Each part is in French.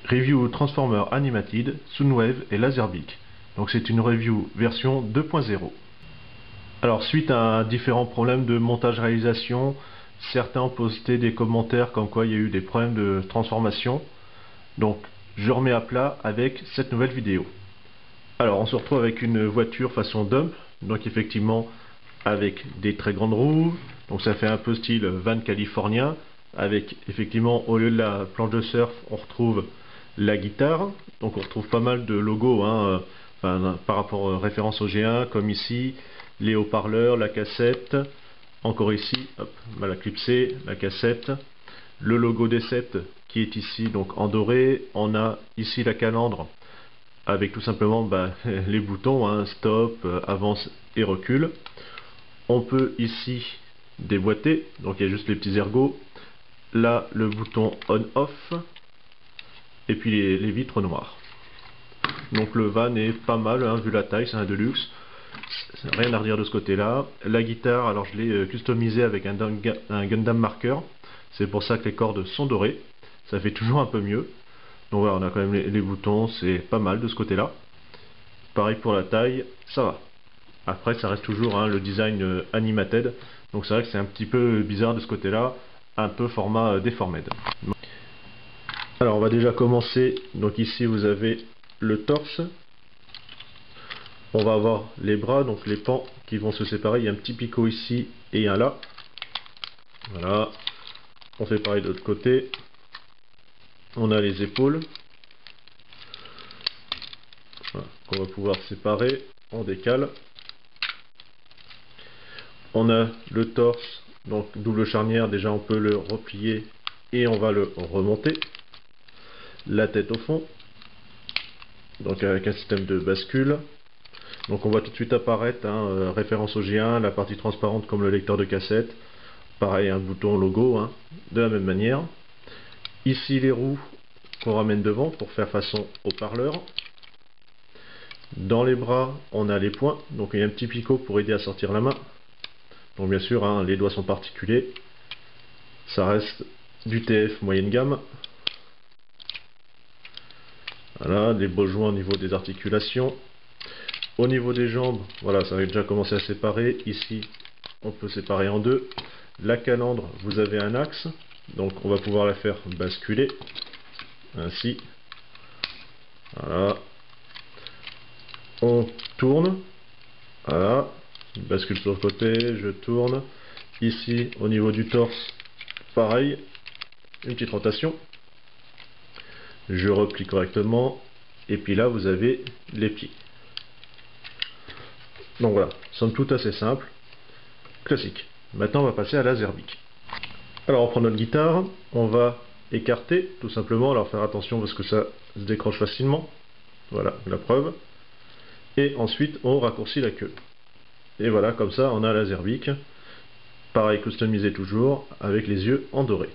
Review Transformer Animated, Soundwave et Laserbeak. Donc c'est une review version 2.0. Alors suite à différents problèmes de montage-réalisation, certains ont posté des commentaires comme quoi il y a eu des problèmes de transformation. Donc je remets à plat avec cette nouvelle vidéo. Alors on se retrouve avec une voiture façon dump, donc effectivement avec des très grandes roues, donc ça fait un peu style van californien, avec effectivement au lieu de la planche de surf on retrouve la guitare, donc on retrouve pas mal de logos par rapport référence au G1, comme ici, les haut-parleurs, la cassette, encore ici, hop, la clipsée, la cassette, le logo des 7 qui est ici donc en doré, on a ici la calandre avec tout simplement les boutons, stop, avance et recul. On peut ici déboîter, donc il y a juste les petits ergots, là le bouton on-off, et puis les vitres noires. Donc le van est pas mal, vu la taille, c'est un Deluxe, rien à redire de ce côté là. La guitare, alors je l'ai customisé avec un Gundam marker, c'est pour ça que les cordes sont dorées, ça fait toujours un peu mieux. Donc voilà, on a quand même les boutons, c'est pas mal de ce côté là. Pareil pour la taille, ça va. Après ça reste toujours le design animated, donc c'est vrai que c'est un petit peu bizarre de ce côté là, un peu format deformed. Alors on va déjà commencer, donc ici vous avez le torse, on va avoir les bras, donc les pans qui vont se séparer, il y a un petit picot ici et un là, voilà, on fait pareil de l'autre côté, on a les épaules, voilà, qu'on va pouvoir séparer, on décale, on a le torse, donc double charnière, déjà on peut le replier et on va le remonter, la tête au fond, donc avec un système de bascule. Donc on voit tout de suite apparaître référence au G1, la partie transparente comme le lecteur de cassette, pareil un bouton logo, de la même manière. Ici les roues qu'on ramène devant pour faire façon haut-parleur. Dans les bras on a les poings, donc il y a un petit picot pour aider à sortir la main. Donc bien sûr les doigts sont particuliers, ça reste du TF moyenne gamme. Voilà, des beaux joints au niveau des articulations. Au niveau des jambes, voilà, ça va déjà commencer à séparer. Ici, on peut séparer en deux. La calandre, vous avez un axe, donc on va pouvoir la faire basculer. Ainsi. Voilà. On tourne. Voilà. Je bascule sur le côté, je tourne. Ici, au niveau du torse, pareil. Une petite rotation. Je replie correctement. Et puis là, vous avez les pieds. Donc voilà, somme toute assez simple, classique. Maintenant on va passer à Laserbeak. Alors on prend notre guitare, on va écarter tout simplement, alors faire attention parce que ça se décroche facilement. Voilà la preuve. Et ensuite on raccourcit la queue. Et voilà, comme ça on a Laserbeak. Pareil, customisé toujours, avec les yeux en doré.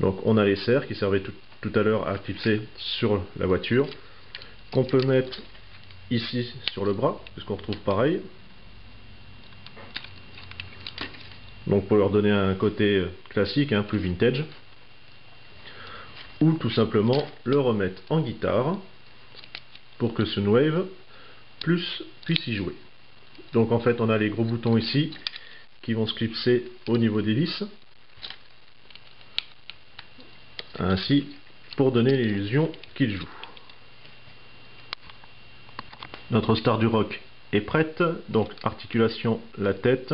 Donc on a les serres qui servaient tout à l'heure à clipser sur la voiture, qu'on peut mettre ici sur le bras, puisqu'on retrouve pareil. Donc pour leur donner un côté classique, plus vintage. Ou tout simplement le remettre en guitare pour que Soundwave puisse y jouer. Donc en fait on a les gros boutons ici qui vont se clipser au niveau des vis. Ainsi pour donner l'illusion qu'il joue. Notre star du rock est prête, donc articulation, la tête,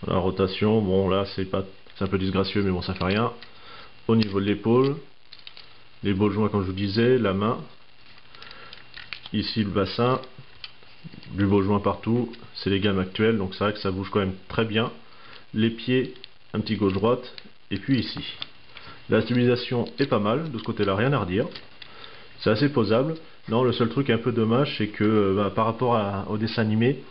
la rotation, bon là c'est un peu disgracieux mais bon ça fait rien. Au niveau de l'épaule, les beaux joints comme je vous disais, la main, ici le bassin, du beau joint partout, c'est les gammes actuelles donc c'est vrai que ça bouge quand même très bien. Les pieds, un petit gauche-droite, et puis ici. La stabilisation est pas mal, de ce côté là rien à redire. C'est assez posable. Non, le seul truc un peu dommage, c'est que par rapport au dessin animé,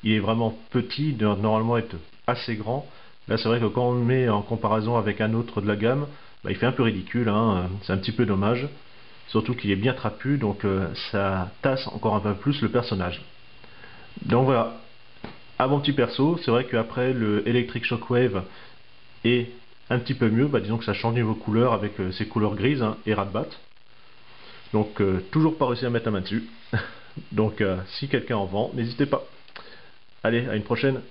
il est vraiment petit, il doit normalement être assez grand. Là, c'est vrai que quand on le met en comparaison avec un autre de la gamme, il fait un peu ridicule, c'est un petit peu dommage. Surtout qu'il est bien trapu, donc ça tasse encore un peu plus le personnage. Donc voilà, à mon petit perso, c'est vrai qu'après le Electric Shockwave et un petit peu mieux, disons que ça change niveau couleur avec ces couleurs grises hein, et ras-de-bat. Donc toujours pas réussi à mettre la main dessus. Donc si quelqu'un en vend, n'hésitez pas. Allez, à une prochaine.